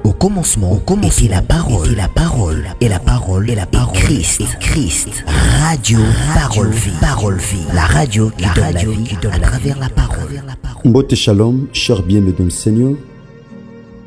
Au commencement était la parole, et la parole est Christ. Radio Parole Vie, la radio qui donne la vie à travers la parole. Mbote Shalom, chers bien-aimés dans le Seigneur,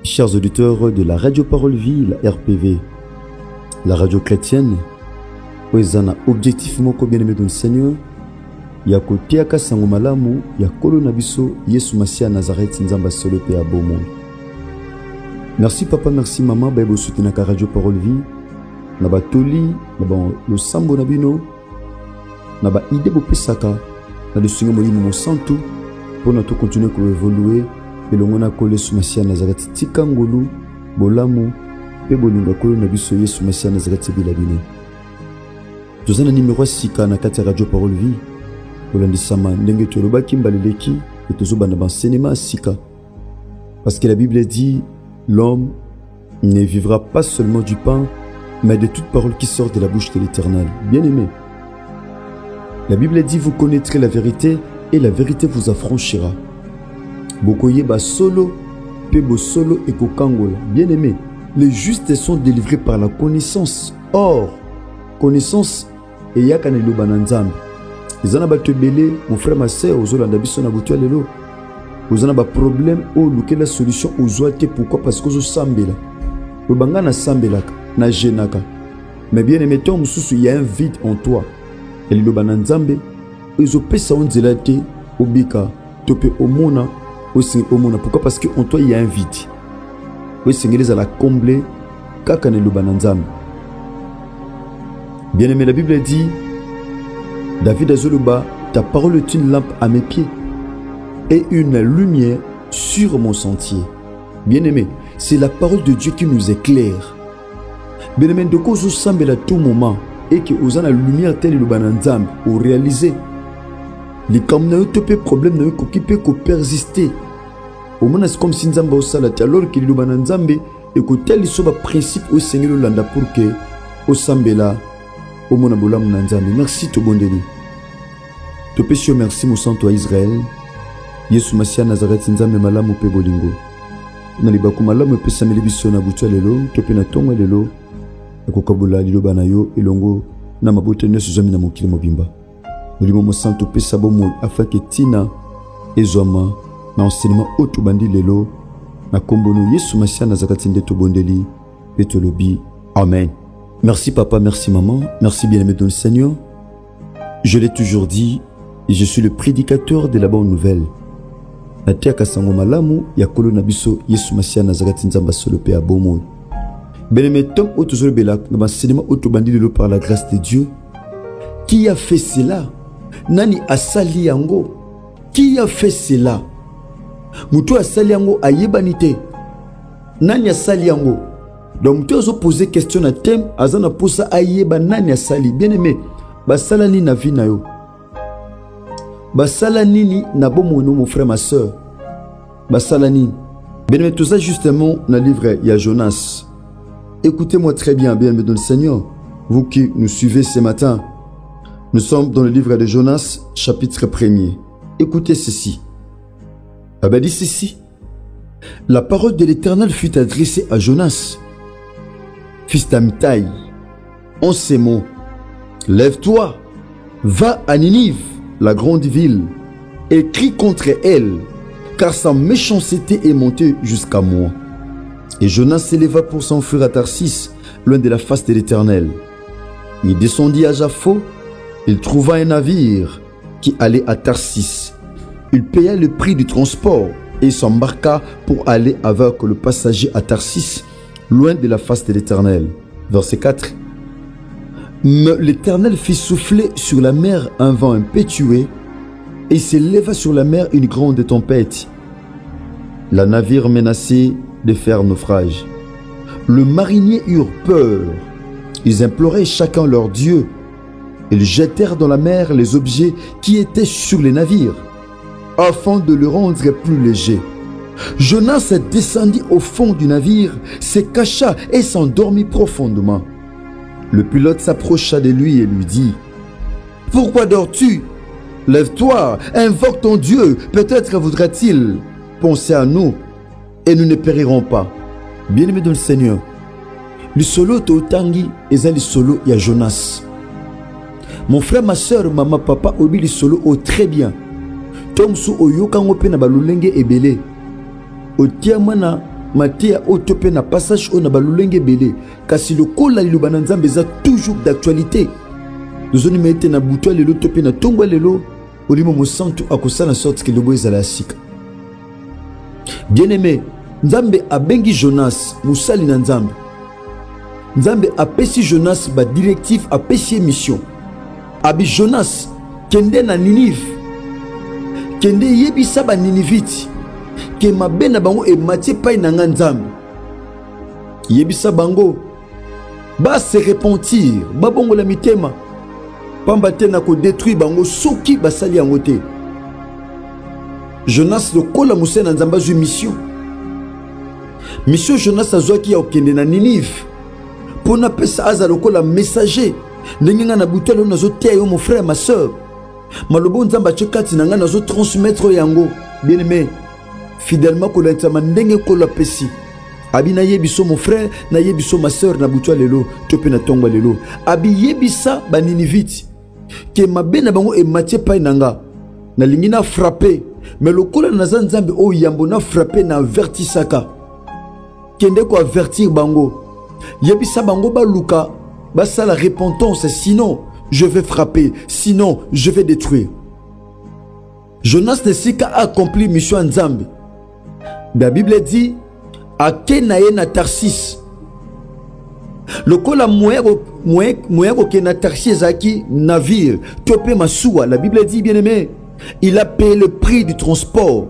chers auditeurs de la radio Parole Vie, la RPV, la radio chrétienne, Oezana objectivement bien-aimés dans le Seigneur, ya kotiaka sango malamu ya kolo na biso Yesu Masia Nazareth nzamba solo pe abomo. Merci papa, merci maman, ba soutenir la radio Parole Vie, na ba toli, na ba lo sambo na bino, na ba ide bo pesaka, na le Seigneur molimo mo santo, pour nous continuer à évoluer, et l'on a collé Yesu Masia Nazareth tikangolu, bolamu, pe bolinga kolo na biso Yesu Masia Nazareth bilabino. Tozana numéro 6 na kati radio Parole Vie. Olandisama ndenge tolobaki mbaleleki et tozobanda ba cinéma sika. Parce que la Bible dit l'homme ne vivra pas seulement du pain mais de toute parole qui sort de la bouche de l'Éternel. Bien-aimé, la Bible dit vous connaîtrez la vérité et la vérité vous affranchira. Bokoye ba solo pe bo solo et kokangola. Bien-aimé, les justes sont délivrés par la connaissance. Or, connaissance et yakane lobananzambe. Izana ba tebele mon frère ma sœur ozolanda biso na butu lelo. Ozana ba problème o luke la solution ozoate pourquoi parce que ozosambela. Lobanga na sambelaka na jenaka. Mais bien aimé ton mususu il y a un vide en toi. Et lobana nzambe ezopesa onzela te obika tope omona aussi omona pourquoi parce que en toi il y a un vide. Oui sengeli la combler kaka ne lobana nzambe. Bien aimé, la Bible dit David Azoluba, ta parole est une lampe à mes pieds et une lumière sur mon sentier. Bien-aimé, c'est la parole de Dieu qui nous éclaire. Bien-aimé, de quoi vous semble à tout moment et que vous avez la lumière telle le bananzam ou réaliser les comme problème n'a qui peut persister. Au moins c'est comme si nzamba osala alors que le bananzambe et que tel soit principe au Seigneur landa pour que au sambela. Merci to bondeli. To pesio merci mo santo Israël. Yesu Masia Nazareth nzambe malamu pe bolingo. Na libaku malamu pe sameli biso na butu lelo, to pe na tonga lelo. Ekokabula liloba na yo elongo na mabote nesu zami na mokili mobimba. Molimo mo santo pe sabomo afake tina ezoma na enseignement oto bandi lelo na kombono Yesu Masia Nazareth nde to bondeli pe to lobi. Amen. Merci papa, merci maman, merci bien-aimé dans le Seigneur. Je l'ai toujours dit, et je suis le prédicateur de la bonne nouvelle. Natia kasango malamu ya kolo nabiso Yesu Masia Nazareth nzamba solo pe abomo. Bien-aimé tom otozolo belak na enseignement otobandi lelo par la grâce de Dieu. Qui a fait cela? Nani asali yango? Qui a fait cela? Mutu asali yango ayebanite. Nani asali yango? Donc tu as posé question à thème azana posa ayeba nani asali. Bien-aimé, basala ni na vie na yo. Basala nini na bomono mon frère ma sœur. Basala ni. Bien-aimé, tout ça justement dans le livre il y a Jonas. Écoutez-moi très bien, bien-aimé dans le Seigneur. Vous qui nous suivez ce matin. Nous sommes dans le livre de Jonas, chapitre 1er. Écoutez ceci. Ah dit ceci. La parole de l'Éternel fut adressée à Jonas. Fils d'Amitai, en ces mots, lève-toi, va à Ninive, la grande ville, et crie contre elle, car sa méchanceté est montée jusqu'à moi. Et Jonas s'éleva pour s'enfuir à Tarsis, loin de la face de l'Éternel. Il descendit à Jaffo, il trouva un navire qui allait à Tarsis. Il paya le prix du transport et s'embarqua pour aller avec le passager à Tarsis, loin de la face de l'Éternel. Verset 4. Mais l'Éternel fit souffler sur la mer un vent impétueux, et s'éleva sur la mer une grande tempête. Le navire menaçait de faire naufrage. Les mariniers eurent peur. Ils imploraient chacun leur Dieu. Ils jetèrent dans la mer les objets qui étaient sur les navires, afin de le rendre plus léger. Jonas descendit au fond du navire, se cacha et s'endormit profondément. Le pilote s'approcha de lui et lui dit: « Pourquoi dors-tu? Lève-toi, invoque ton Dieu, peut-être voudra-t-il penser à nous et nous ne périrons pas. » Bien-aimé dans le Seigneur, le solo Totangi est le solo ya Jonas. Mon frère, ma soeur, maman, papa, obi le solo au très bien. Tom su oyokango pe na balulenge ebele. Otiamana matia otope na passage o na balulenge ebele. Kasi le kola lilubana nzambe za toujours d'actualité. Nous on mette na bouto lelo tope na tongo lelo. Olimo mo santu akosala sorte que le boy ezala sika. Bien-aimé, nzambe abengi Jonas musali na nzambe. Nzambe apesi Jonas ba directif apesi mission. Abi Jonas kende na Ninive. Kende yebisa ba Ninivite ke mabe na bango e matie pai na nzambe. Yebisa bango ba se repentir, ba bongo la mitema. Pamba te na ko détruire bango soki basali yango te. Jonas le kola musa na nzamba zu mission. Mission Jonas azwaki ya okende na Ninive. Pona pesa aza le kola messager. Nenga na butelo nazo te yo mon frère ma soeur. Malobo nzamba chekati na nga nazo transmettre yango. Bien aimé, fidèlement ko lentama ndenge ko la pesi. Abi na yebiso mon frère, na yebiso ma soeur na butwa lelo, tope na tongwa lelo. Abi yebisa ba Ninivite. Ke mabe na bango e matie pai nanga. Na lingi na frapper. Mais le kola naza nzambe o yambo na frapper na avertisaka. Kende ko avertir bango. Yebisa bango ba luka. Basta la repentance, sinon je vais frapper, sinon je vais détruire. Jonas ne s'est qu'à accomplir mission en Zambie. La Bible dit à Kenaye na Tarsis. Le kola moyen na Tarsis zaki navire, topé masua. La Bible dit bien aimé, il a payé le prix du transport.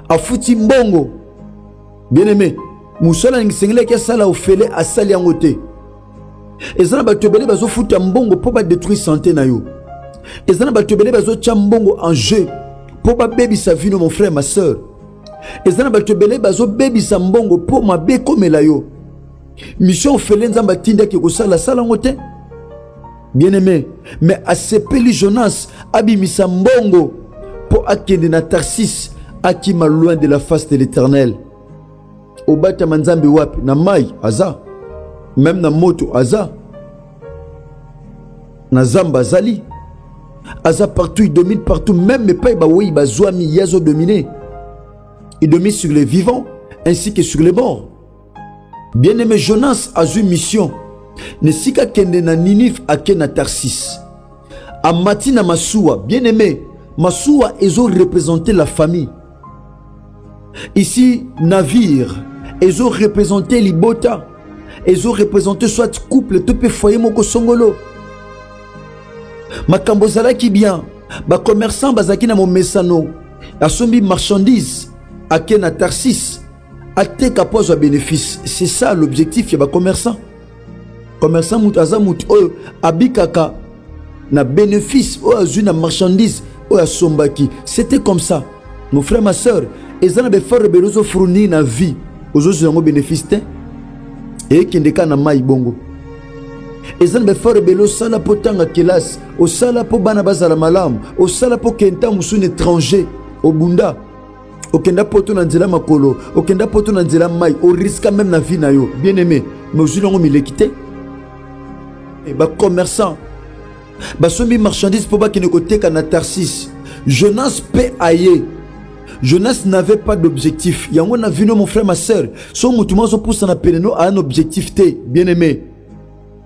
A fouti mbongo. Bien aimé, Moussala n'sengele ke sala ofele a sali angote. Ezana batobele bazo futa mbongo po ba détruire santé na yo. Ezana batobele bazo tia mbongo en jeu po ba baby sa vie mon frère ma soeur. Ezana batobele bazo baby sa mbongo po ma be komela yo. Mission fele nzamba tinda ki ko sala sala ngote. Bien aimé, mais a sepeli Jonas abimisa mbongo po akende na Tarsis akima loin de la face de l'Éternel. Obata manzambe wapi na mai aza. Même na moto aza. Na zamba zali. Aza partout, il domine partout. Même mes pais baoui bazouami yazo dominé. Il domine sur les vivants ainsi que sur les morts. Bien-aimé Jonas a eu mission. Ne sika kende na Ninive a kena Tarsis. A matina Massoua. Bien-aimé, Massoua ezo représenté la famille. Ici, navire. Ezo représenté Libota. Ils ont représenté soit couple, tout peut foyer moko songolo. Makambo zala ki bien. Ba commerçant bazaki na mo mesano. Asombi marchandise. Ake na Tarsis. Ate kapozo bénéfice. C'est ça l'objectif ya ba commerçant. Commerçant moutaza mout o abikaka na bénéfice o azu na marchandise o asombaki. C'était comme ça. Mon frère ma soeur, ezana be faire berozo fournir na vie. Ozo zongo bénéfice te. Et qui n'est qu'un maï bongo. Et ça ne veut pas rebello sala potanga kelas, au sala po banabazala malam, au sala po kenta musun étranger, au bunda, au kenda poto nanzela makolo, au kenda poto nanzela maï, au risque même na vie na yo. Bien aimé, mais aujourd'hui on m'y quitté. Et bah commerçant, bah somi marchandise pour pas qu'il ne côté qu'un Tarsis. Jonas paie aïe. Jonas n'avait pas d'objectif. Yango na vu mon frère ma soeur. Son moutouma so pousse na peneno a un objectif té. Bien aimé.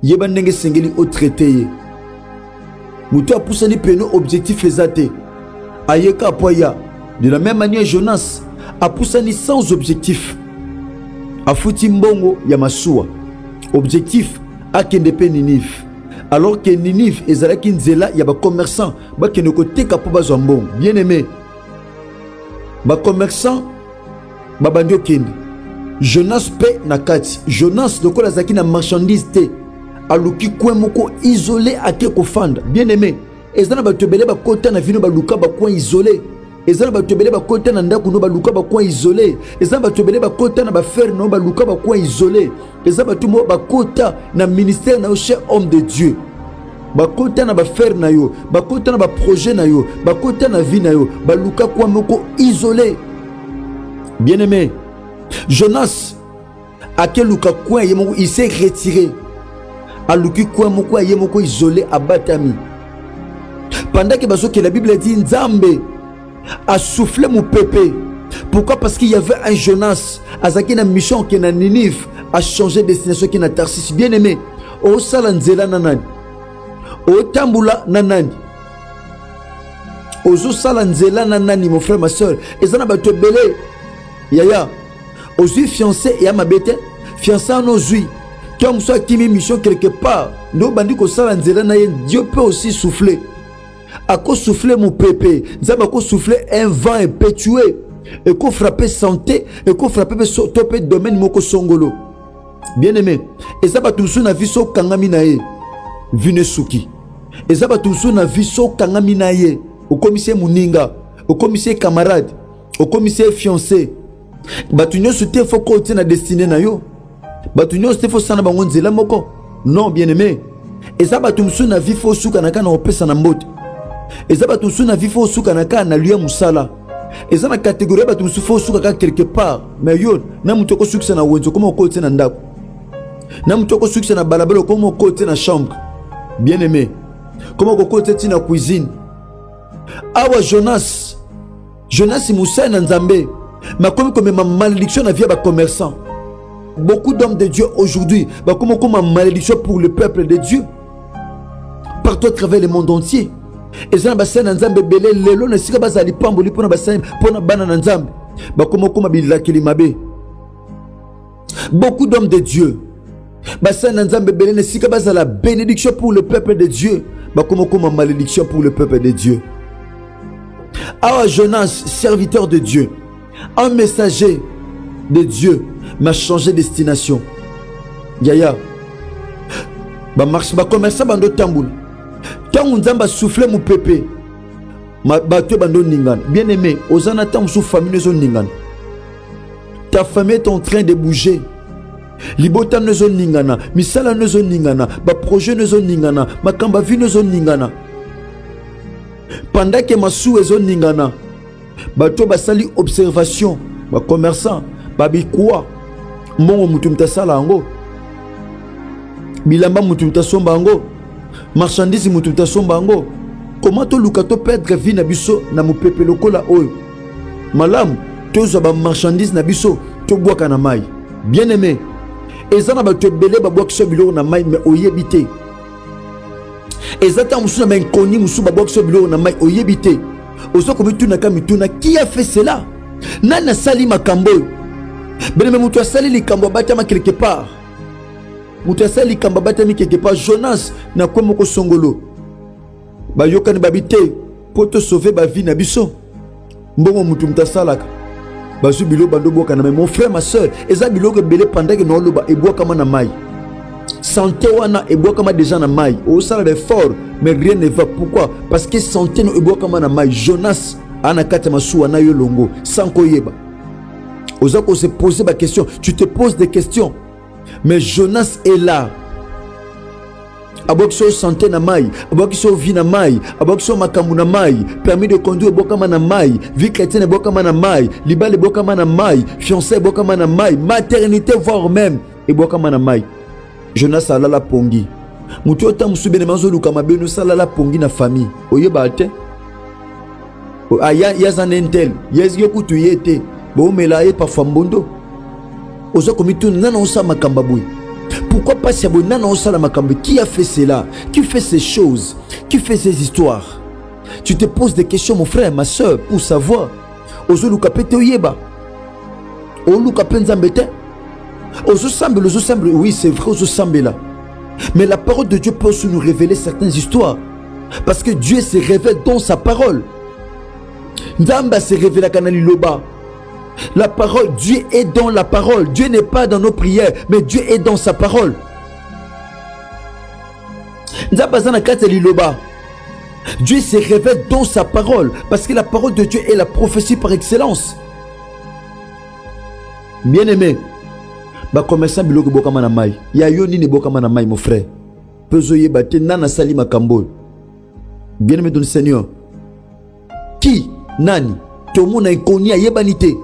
Yeba ndenge sengeli au traité. Moutou a poussé ni peno objectif ezate. Ayeka apoya. De la même manière Jonas a poussé ni sans objectif. A fouti mbongo ya Massoua. Objectif a kende pe Ninive. Alors que Ninive ezalaki nzela ya ba commerçant ba kende ko teka po bazwa mbongo. Bien aimé. Ba commerçant babandio kende. Jonas pe nakati. Jonas lokola zaki na marchandise te. Aluki kwen moko isolé ake kofanda. Bien aimé. Ezana ba tobele ba kota na vino ba luka ba coin isolé. Ezana ba tobele ba kota na ndako no ba luka ba coin isolé. Ezana ba tobele ba kota na ba fer no ba luka ba coin isolé. Ezana ba tumo ba kota na ministère na cher homme de Dieu. Bakota na ba faire na yo, bakota na ba projet na yo, bakota na vie na yo, baluka kwa moko isolé. Bien-aimé, Jonas akeluka coin yemoko il s'est retiré aluki coin moko yemoko isolé abatami pendant que baso que la Bible dit Nzambe a soufflé mon pépé. Pourquoi? Parce qu'il y avait un Jonas azaki na mission qui na Ninive a changé de destination qui na Tarsis. Bien aimé, o salanzela nanani o tambula nanani ozo salanzela nanani mon frère ma soeur ezana bato belé yaya ozui fiancé et amabete fiancé en ozui comme soit qui met mission quelque part ndo bandi ko salanzela na Dieu peut aussi souffler à cause souffler mon pépé Nzambe ko souffler un vent impétueux et qu'on frappe santé et qu'on frappe topé domaine moko songolo. Bien aimé, et ça va tout sur na viso kangami nae vinesuki. Et ça va tout sur na viso kangami nae au commissaire muninga, au commissaire camarade, au commissaire fiancé. Batunyo soute faut côté na destiné na yo. Batunyo soute faut sana bango nzela moko. Non bien aimé. Et ça va tout sur na vie faut suka na kana opesa na mbote. Et ça va tout sur na vie faut suka na kana liya musala. Et ça na catégorie ba tout faut suka quelque part. Mais yo na mutoko succès na wenzo comme côté na ndako. Na mutoko succès na balabalo comme côté na chambre. Bien aimé. Comme côté na cuisine. Awa Jonas Moussa na Nzambe. Mais comme ma malédiction na vie ba commerçant. Beaucoup d'hommes de Dieu aujourd'hui, bah comme ma malédiction pour le peuple de Dieu. Partout à travers le monde entier. Et ça ba sen Nzambe belé lelo na sika bazali pamboli pona ba pona bana na Nzambe. Bah comme bilakeli mabe. Beaucoup d'hommes de Dieu. Bah sen Nzambe belé na sika bazala bénédiction pour le peuple de Dieu. Bah comme malédiction pour le peuple de Dieu. Ah Jonas, serviteur de Dieu, un messager de Dieu m'a changé de destination. Yaya, bah marche, bah commerçant bando tamboul. Quand on Nzamba souffle mon pépé, ma bateau bando ningan. Bien aimé, osana tam sous famille ne ningan. Ta famille est en train de bouger. Libota ne zone ningana, misala ne zone ningana, ba projet ne zone ningana, ma kamba vie ne zone ningana. Pendant que ma sou est zone ningana, bateau basali observation, ba commerçant, ba bikwa, mon mutumta sala ango, bilamba mutumta somba ango, marchandise mutumta somba ango. Comment to lukato perdre vie na biso na mu pepe lokola oyo? Malam, tozo ba marchandise na biso, to boaka na mai. Bien aimé. Ezana ba te belé ba boak so bilo na mai mais oyebité. Ezata musu na ben koni musu ba boak so bilo na mai oyebité. Ozo ko mituna ka mituna qui a fait cela? Nana sali makambo. Bene mutu asali likambo batama quelque part. Mutu asali likambo batami quelque part. Jonas na kwa moko songolo. Ba yokani babité pour te sauver ba vie na biso. Mbongo mutu mtasalaka. Basu bilo bando boka na mon frère ma soeur eza bilo ke belé pendant que no loba e boka na mai santé wana e boka ma déjà na mai au sala de fort mais rien ne va. Pourquoi? Parce que santé no e boka na mai. Jonas ana kata masu na yo longo sans koyeba ozako se poser ba question. Tu te poses des questions mais Jonas est là. Abokso santé na mai, abokso vie na mai, abokso makambu na mai, permis de conduire bokama na mai, vie chrétienne bokama na mai, libale bokama na mai, fiancé bokama na mai, maternité voire même et bokama na mai. Jonas alala pongi. Mutu ota musubene manzo lukama beno salala pongi na famille. Oyeba te. Aya yazanentel, yezyo kutu yete, bo melaye parfois mbondo. Ozo komitu nana osa makambabui. Pourquoi pas si nana osala makambo? Qui a fait cela? Qui fait ces choses? Qui fait ces histoires? Tu te poses des questions mon frère, ma soeur, pour savoir. Ozo lukapete oyeba. O lukapete nzambete. Ozo semble, oui c'est vrai, ozo semble là. Mais la parole de Dieu peut aussi nous révéler certaines histoires. Parce que Dieu se révèle dans sa parole. Nzamba se révèle à Kanali Loba. La parole, Dieu est dans la parole. Dieu n'est pas dans nos prières, mais Dieu est dans sa parole. Dieu se révèle dans sa parole, parce que la parole de Dieu est la prophétie par excellence. Bien aimé, ba commerçant biloko bokama na mai. Ya yoni ne bokama na mai mon frère. Pezoye bate nana sali makambo. Bien aimé dans le Seigneur. Qui nani to mona ikoni ayebanité.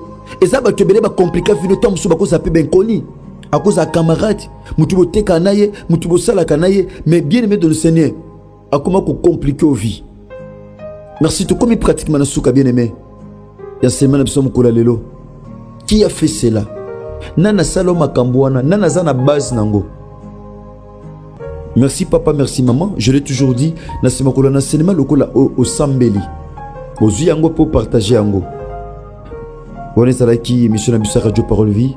Et ça va te belé ba compliquer vino tom so bako zape ben koni. à cause de camarade, mutubo teka naye, mutubo sala kanaye, mais bien aimé dans le Seigneur, à comment compliquer aux vies. Merci tout comme il pratique manasuka bien aimé. Ya semaine absomo kola lelo. Qui a fait cela? Nana saloma kambouana, nana zana base nango. Merci papa, merci maman. Je l'ai toujours dit, na sema kola na cinéma lokola au sambeli. Ozu yango pour partager yango. On est à la qui émission na bisa Radio Parole Vie.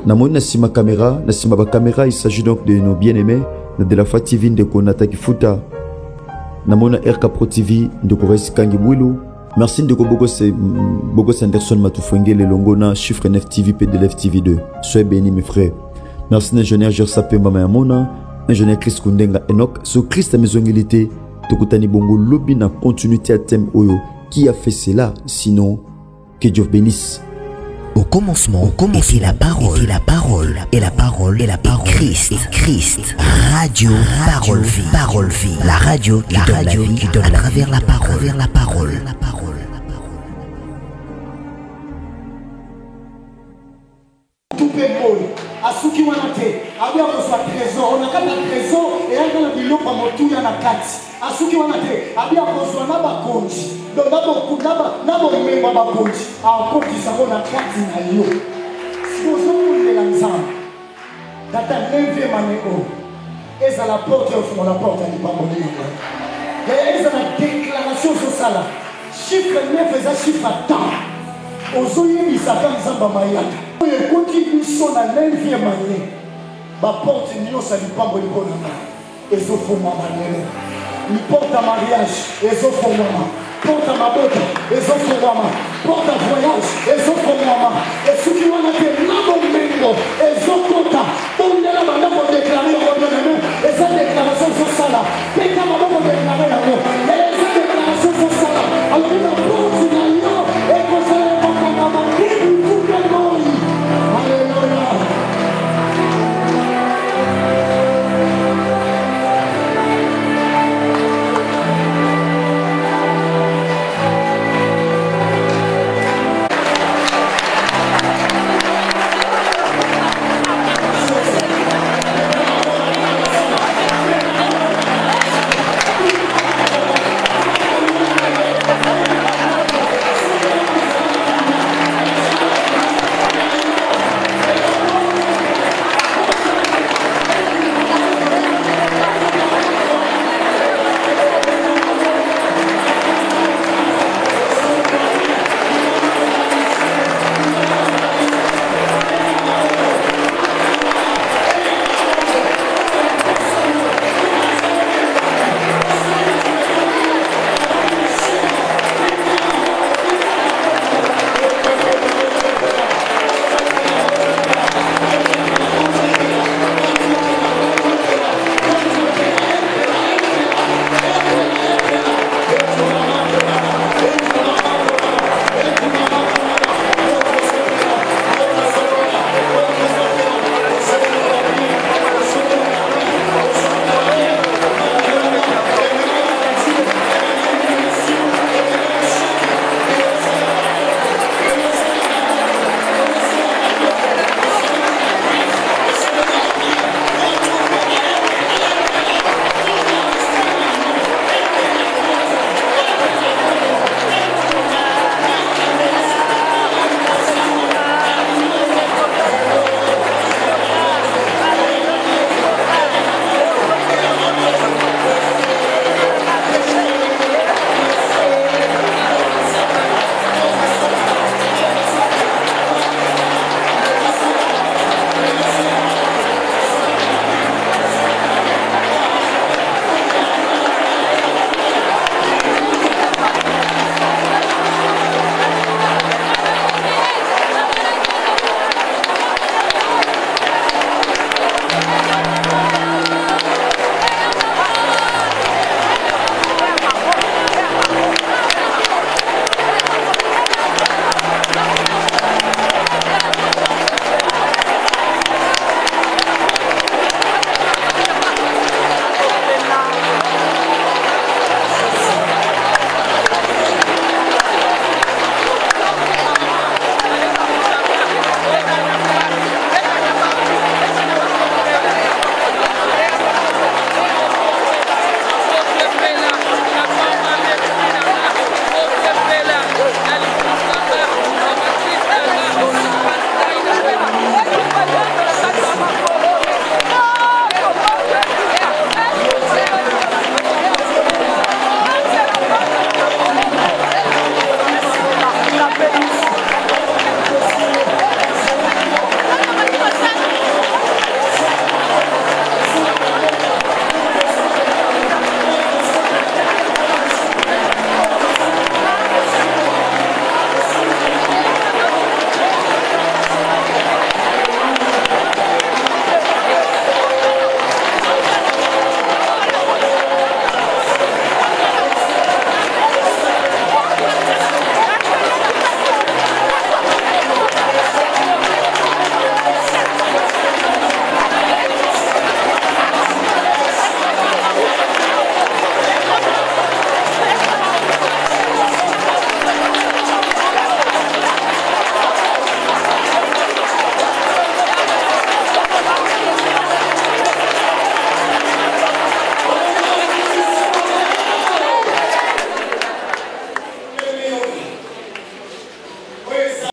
Na moni na sima caméra, na sima ba caméra, il s'agit donc de nos bien-aimés, de la TV de Konata Kifuta. Na moni RK Pro TV de Koresi Kangi Bwilu. Merci de Bogos Anderson Matufenge le Longona, chiffre 9 TV PDLF TV 2. Soyez bénis mes frères. Merci l'ingénieur Gersapé Mama, ingénieur Chris Kundenga Enoch. Sur Christ à maisonilité, Tokutani Bongo Lobby na continuité à thème Oyo. Qui a fait cela? Sinon, que Dieu bénisse. Au commencement, était la parole, et la parole, et la parole, et la parole, Christ, Radio Parole Vie, Parole Vie, la radio qui donne la vie, qui donne à travers la parole, la parole, la parole. Asuki wanate abia kozwa trésor on a kata trésor et anga na biloko motuya na kati asuki wanate abia kozwa na bakonzi donc nabo memba bakonzi akokisa ko na kati na yo sikozo kulela nzambe data 9e année eza la porte au la porte à l'ibamoli eza la déclaration sociale chiffre 9 eza chiffre à temps ozoyebisa ka nzamba mayaka écoutez nous sommes à 9e année ma porte nyonso libambo likonanga ezofungwama lelo porte à mariage ezofungwama porte à mabota ezofungwama porte à voyage ezofungwama esuki wana te nabo mengo